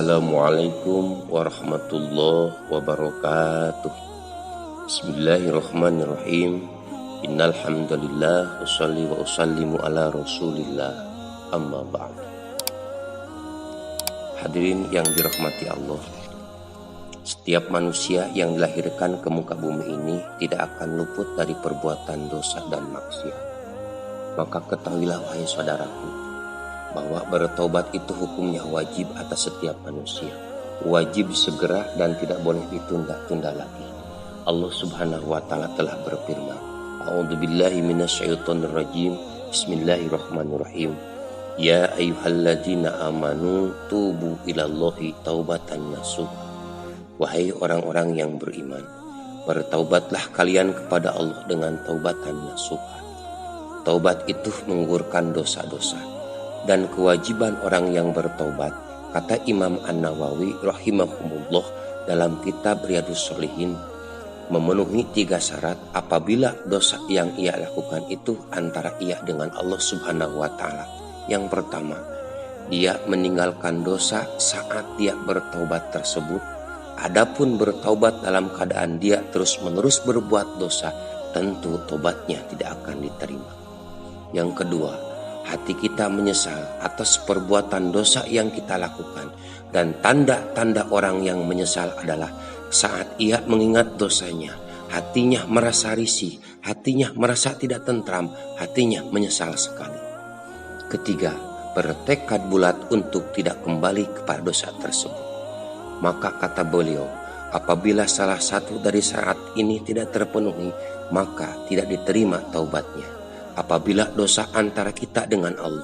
Assalamualaikum warahmatullahi wabarakatuh. Bismillahirrahmanirrahim. Innal hamdalillah usolli wa usallimu ala Rasulillah. Amma ba'd. Hadirin yang dirahmati Allah, setiap manusia yang dilahirkan ke muka bumi ini tidak akan luput dari perbuatan dosa dan maksiat. Maka ketahuilah wahai saudaraku, bahwa bertobat itu hukumnya wajib atas setiap manusia. Wajib segera dan tidak boleh ditunda-tunda lagi. Allah Subhanahu wa taala telah berfirman, A'udzubillahi minasyaitonirrajim. Bismillahirrahmanirrahim. Ya ayyuhalladzina amanu tubu ilallahi taubatan nasuha. Wahai orang-orang yang beriman, bertaubatlah kalian kepada Allah dengan taubatan nasuha. Taubat itu menggugurkan dosa-dosa dan kewajiban orang yang bertaubat, kata Imam An-Nawawi rahimahumullah dalam kitab Riyadhus Shalihin, memenuhi 3 syarat apabila dosa yang ia lakukan itu antara ia dengan Allah Subhanahu wa taala. Yang pertama, dia meninggalkan dosa saat dia bertaubat tersebut. Adapun bertaubat dalam keadaan dia terus-menerus berbuat dosa, tentu tobatnya tidak akan diterima. Yang kedua, hati kita menyesal atas perbuatan dosa yang kita lakukan, dan tanda-tanda orang yang menyesal adalah saat ia mengingat dosanya, hatinya merasa risih, hatinya merasa tidak tentram, hatinya menyesal sekali. Ketiga, bertekad bulat untuk tidak kembali kepada dosa tersebut. Maka kata beliau, apabila salah satu dari syarat ini tidak terpenuhi, maka tidak diterima taubatnya. Apabila dosa antara kita dengan Allah.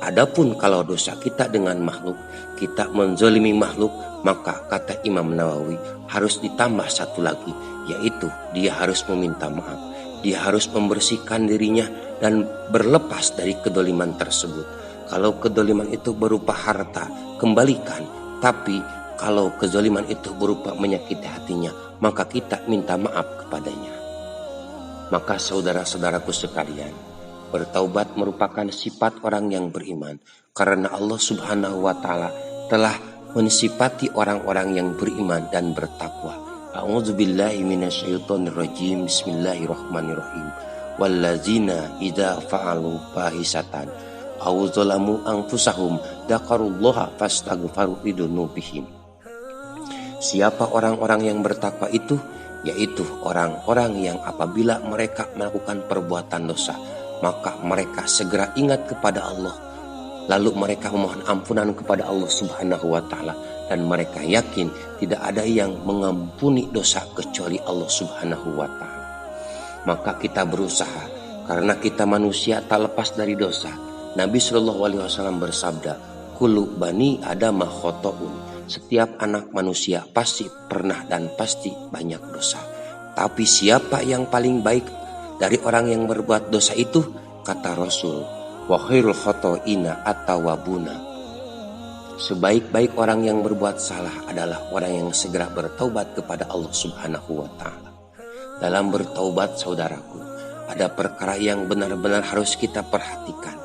Adapun kalau dosa kita dengan makhluk, kita menzalimi makhluk, maka kata Imam Nawawi harus ditambah satu lagi, yaitu dia harus meminta maaf. Dia harus membersihkan dirinya dan berlepas dari kedoliman tersebut. Kalau kedoliman itu berupa harta, kembalikan. Tapi kalau kezaliman itu berupa menyakiti hatinya, maka kita minta maaf kepadanya. Maka saudara-saudaraku sekalian, bertaubat merupakan sifat orang yang beriman, karena Allah Subhanahu wa taala telah mensifati orang-orang yang beriman dan bertakwa. A'udzubillahi minasyaitonirrajim. Bismillahirrahmanirrahim. Wallazina idza fa'alu fahisatan aw zalamu anfusahum dzakarullaha fastaghfaru lidzunubihim. Siapa orang-orang yang bertakwa itu? Yaitu orang-orang yang apabila mereka melakukan perbuatan dosa, maka mereka segera ingat kepada Allah, lalu mereka memohon ampunan kepada Allah Subhanahu wa taala, dan mereka yakin tidak ada yang mengampuni dosa kecuali Allah Subhanahu wa taala. Maka kita berusaha, karena kita manusia tak lepas dari dosa. Nabi Shallallahu alaihi wasallam bersabda, kullu bani adama khotoun. Setiap anak manusia pasti pernah dan pasti banyak dosa. Tapi siapa yang paling baik dari orang yang berbuat dosa itu? Kata Rasul, wa khairul khotoina at-tawwabuna. Sebaik-baik orang yang berbuat salah adalah orang yang segera bertaubat kepada Allah Subhanahu wa taala. Dalam bertaubat, saudaraku, ada perkara yang benar-benar harus kita perhatikan,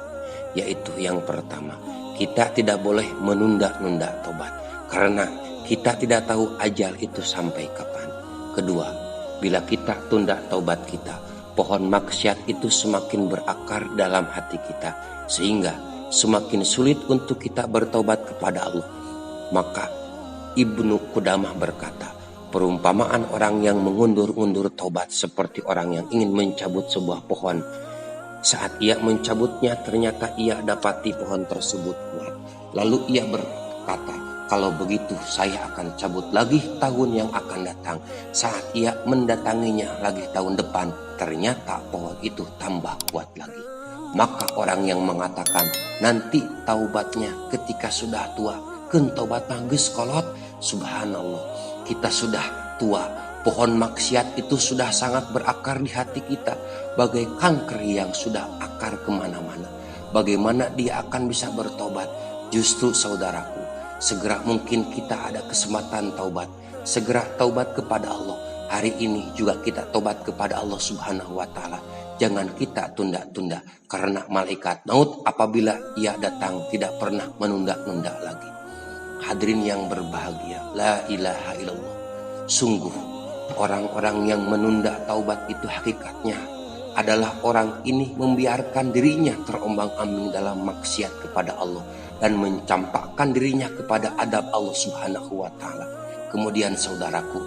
yaitu yang pertama, kita tidak boleh menunda-nunda taubat, karena kita tidak tahu ajal itu sampai kapan. Kedua, bila kita tunda taubat kita, pohon maksiat itu semakin berakar dalam hati kita, sehingga semakin sulit untuk kita bertaubat kepada Allah. Maka Ibnu Qudamah berkata, perumpamaan orang yang mengundur-undur taubat seperti orang yang ingin mencabut sebuah pohon. Saat ia mencabutnya, ternyata ia dapati pohon tersebut kuat. Lalu ia berkata, kalau begitu saya akan cabut lagi tahun yang akan datang. Saat ia mendatanginya lagi tahun depan, ternyata pohon itu tambah kuat lagi. Maka orang yang mengatakan nanti taubatnya ketika sudah tua, keun taubatna geus kolot, subhanallah, kita sudah tua, pohon maksiat itu sudah sangat berakar di hati kita, bagai kanker yang sudah akar kemana-mana. Bagaimana dia akan bisa bertobat? Justru saudaraku, segera mungkin kita ada kesempatan taubat, segera taubat kepada Allah. Hari ini juga kita taubat kepada Allah Subhanahu wa taala. Jangan kita tunda-tunda, karena malaikat maut apabila ia datang tidak pernah menunda-nunda lagi. Hadirin yang berbahagia, la ilaha illallah. Sungguh orang-orang yang menunda taubat itu hakikatnya adalah orang ini membiarkan dirinya terombang-ambing dalam maksiat kepada Allah dan mencampakkan dirinya kepada adab Allah Subhanahu wa taala. Kemudian saudaraku,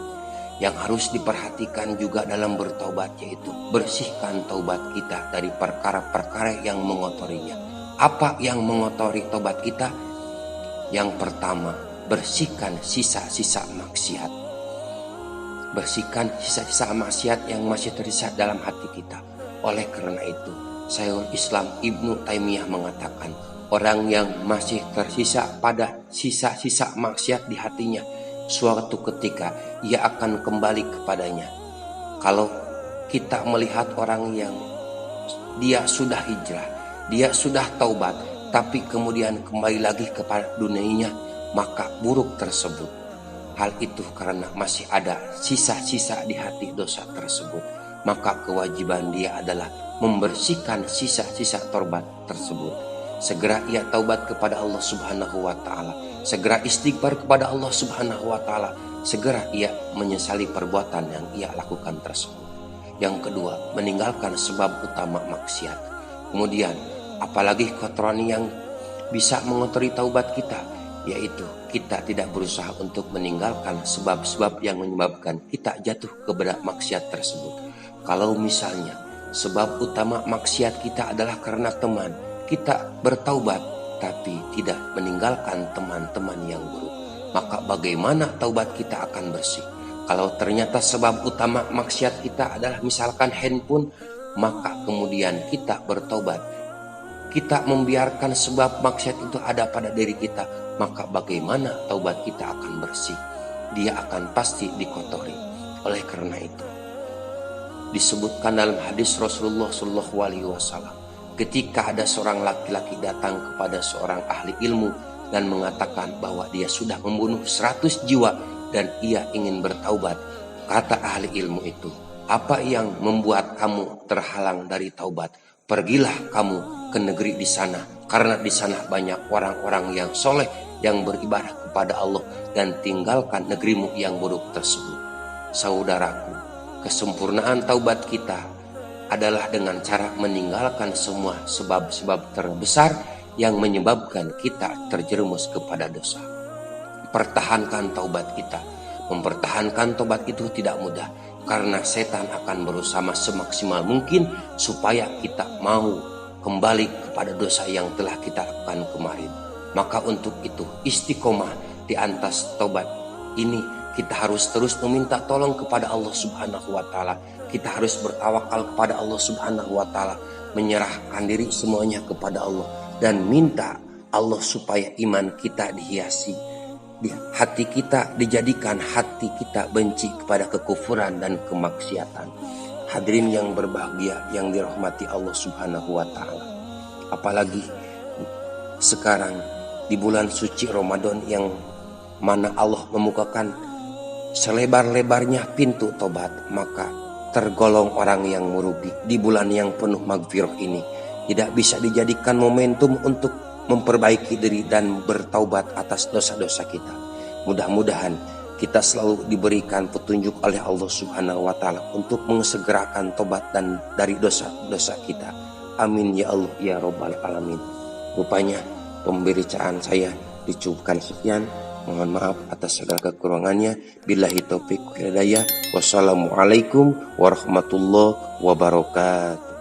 yang harus diperhatikan juga dalam bertaubat yaitu bersihkan taubat kita dari perkara-perkara yang mengotorinya. Apa yang mengotori taubat kita? Yang pertama, bersihkan sisa-sisa maksiat. Bersihkan sisa-sisa maksiat yang masih tersisa dalam hati kita. Oleh karena itu, Syekhul Islam Ibnu Taimiyah mengatakan, orang yang masih tersisa pada sisa-sisa maksiat di hatinya, suatu ketika ia akan kembali kepadanya. Kalau kita melihat orang yang dia sudah hijrah, dia sudah taubat, tapi kemudian kembali lagi kepada dunianya, maka buruk tersebut. Hal itu karena masih ada sisa-sisa di hati dosa tersebut. Maka kewajiban dia adalah membersihkan sisa-sisa taubat tersebut. Segera ia taubat kepada Allah Subhanahu wa taala. Segera istighfar kepada Allah Subhanahu wa taala. Segera ia menyesali perbuatan yang ia lakukan tersebut. Yang kedua, meninggalkan sebab utama maksiat. Kemudian, apalagi kotoran yang bisa mengotori taubat kita, yaitu kita tidak berusaha untuk meninggalkan sebab-sebab yang menyebabkan kita jatuh kepada maksiat tersebut. Kalau misalnya sebab utama maksiat kita adalah karena teman, kita bertaubat tapi tidak meninggalkan teman-teman yang buruk, maka bagaimana taubat kita akan bersih? Kalau ternyata sebab utama maksiat kita adalah misalkan handphone, maka kemudian kita bertaubat, kita membiarkan sebab maksiat itu ada pada diri kita, maka bagaimana taubat kita akan bersih? Dia akan pasti dikotori. Oleh karena itu, disebutkan dalam hadis Rasulullah SAW, ketika ada seorang laki-laki datang kepada seorang ahli ilmu dan mengatakan bahwa dia sudah membunuh 100 jiwa dan ia ingin bertaubat, kata ahli ilmu itu, apa yang membuat kamu terhalang dari taubat? Pergilah kamu ke negeri di sana, karena di sana banyak orang-orang yang soleh yang beribadah kepada Allah, dan tinggalkan negerimu yang buruk tersebut. Saudaraku, kesempurnaan taubat kita adalah dengan cara meninggalkan semua sebab-sebab terbesar yang menyebabkan kita terjerumus kepada dosa. Pertahankan taubat kita. Mempertahankan taubat itu tidak mudah, karena setan akan berusaha semaksimal mungkin supaya kita mau kembali kepada dosa yang telah kita lakukan kemarin. Maka untuk itu istiqomah di atas taubat ini, kita harus terus meminta tolong kepada Allah Subhanahu wa taala. Kita harus bertawakal kepada Allah Subhanahu wa taala, menyerahkan diri semuanya kepada Allah dan minta Allah supaya iman kita dihiasi, hati kita dijadikan hati kita benci kepada kekufuran dan kemaksiatan. Hadirin yang berbahagia yang dirahmati Allah Subhanahu wa taala. Apalagi sekarang di bulan suci Ramadan yang mana Allah membukakan selebar-lebarnya pintu tobat, maka tergolong orang yang merugi di bulan yang penuh magfirah ini. Tidak bisa dijadikan momentum untuk memperbaiki diri dan bertaubat atas dosa-dosa kita. Mudah-mudahan kita selalu diberikan petunjuk oleh Allah Subhanahu wa taala untuk mengesegerakan tobat dan dari dosa-dosa kita. Amin ya Allah ya Rabbal alamin. Rupanya pemberitaan saya dicukupkan sekian. Mohon maaf atas segala kekurangannya. Billahi taufiq wal hidayah. Wassalamualaikum warahmatullahi wabarakatuh.